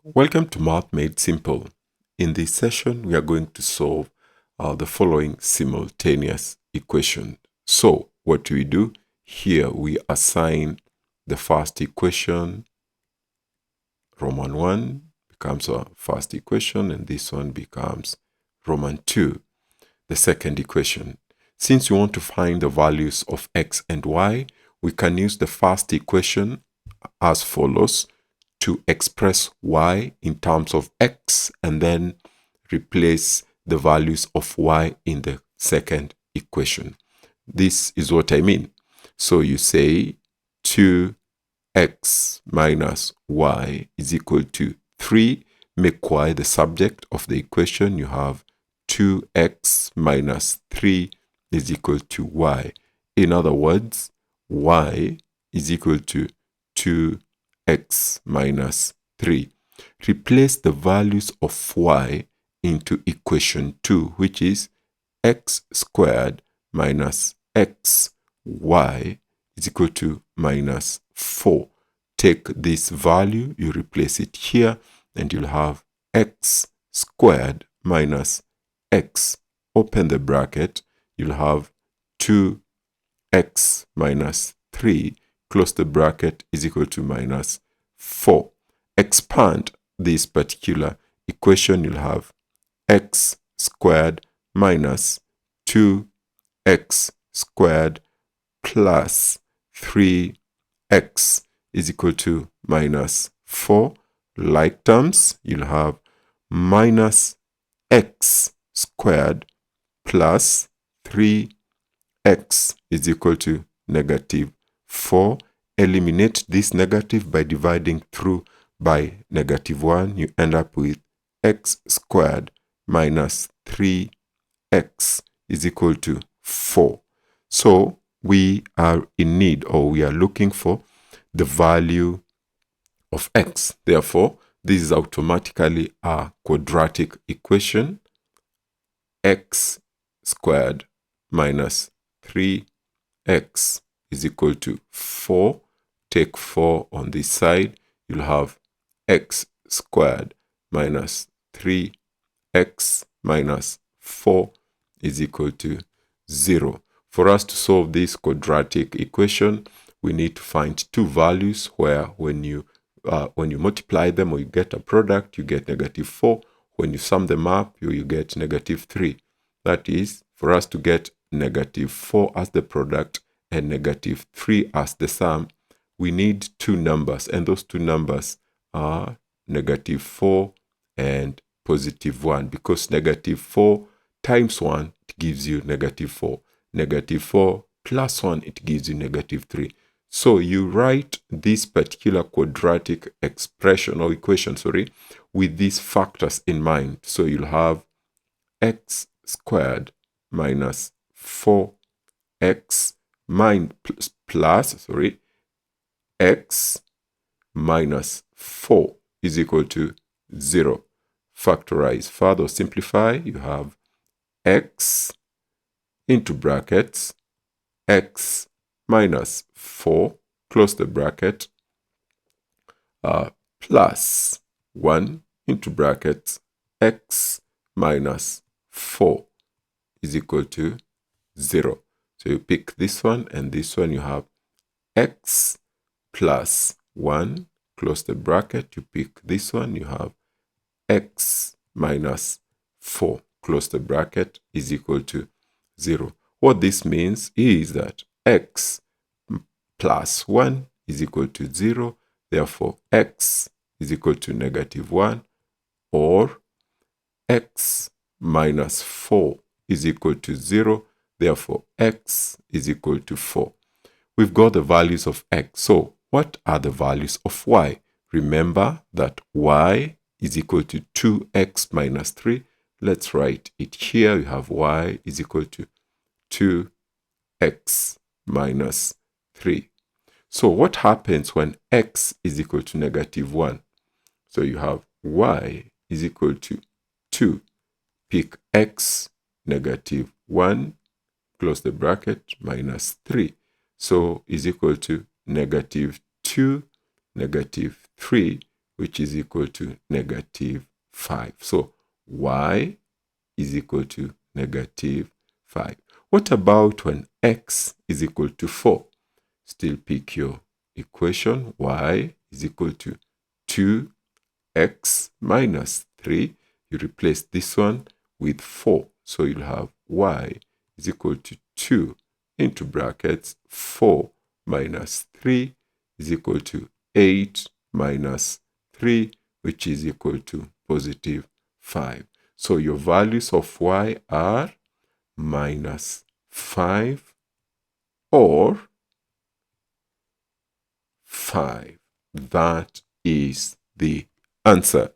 Welcome to Math Made Simple. In this session, we are going to solve the following simultaneous equation. So, what do we do? Here, we assign the first equation, Roman 1 becomes our first equation, and this one becomes Roman 2, the second equation. Since we want to find the values of x and y, we can use the first equation as follows to express y in terms of x and then replace the values of y in the second equation. This is what I mean. So you say 2x minus y is equal to 3. Make y the subject of the equation. You have 2x minus 3 is equal to y. In other words, y is equal to 2x minus 3. Replace the values of y into equation 2, which is x squared minus xy is equal to minus 4. Take this value, you replace it here, and you'll have x squared minus x. Open the bracket, you'll have 2x minus 3, close the bracket, is equal to minus 4. Expand this particular equation, you'll have x squared minus 2x squared plus 3x is equal to minus 4. Like terms, you'll have minus x squared plus 3x is equal to negative 4. Eliminate this negative by dividing through by negative 1. You end up with x squared minus 3x is equal to 4. So we are in need, or we are looking for, the value of x. Therefore, this is automatically a quadratic equation. X squared minus 3x is equal to 4. Take 4 on this side. You'll have x squared minus 3x minus 4 is equal to 0. For us to solve this quadratic equation, we need to find two values where when you multiply them or you get a product, you get negative 4. When you sum them up, you get negative 3. That is, for us to get negative 4 as the product and negative 3 as the sum, we need two numbers, and those two numbers are negative 4 and positive 1, because negative 4 times 1, it gives you negative 4. Negative 4 plus 1, it gives you negative 3. So you write this particular quadratic expression or equation, with these factors in mind. So you'll have x squared minus 4x plus x minus 4 is equal to 0. Factorize further, simplify. You have x into brackets x minus 4, close the bracket, plus 1 into brackets x minus 4 is equal to 0. So you pick this one and this one, you have x plus 1, close the bracket, you pick this one, you have x minus 4, close the bracket, is equal to 0. What this means is that x plus 1 is equal to 0, therefore x is equal to negative 1, or x minus 4 is equal to 0, therefore x is equal to 4. We've got the values of x. So what are the values of y? Remember that y is equal to 2x minus 3. Let's write it here. You have y is equal to 2x minus 3. So what happens when x is equal to negative 1? So you have y is equal to 2. Pick x, negative 1, close the bracket, minus 3. So is equal to negative 2, negative 3, which is equal to negative 5. So y is equal to negative 5. What about when x is equal to 4? Still pick your equation. Y is equal to 2x minus 3. You replace this one with 4. So you'll have y is equal to 2 into brackets 4 minus 3 is equal to 8 minus 3, which is equal to positive 5. So your values of y are minus 5 or 5. That is the answer.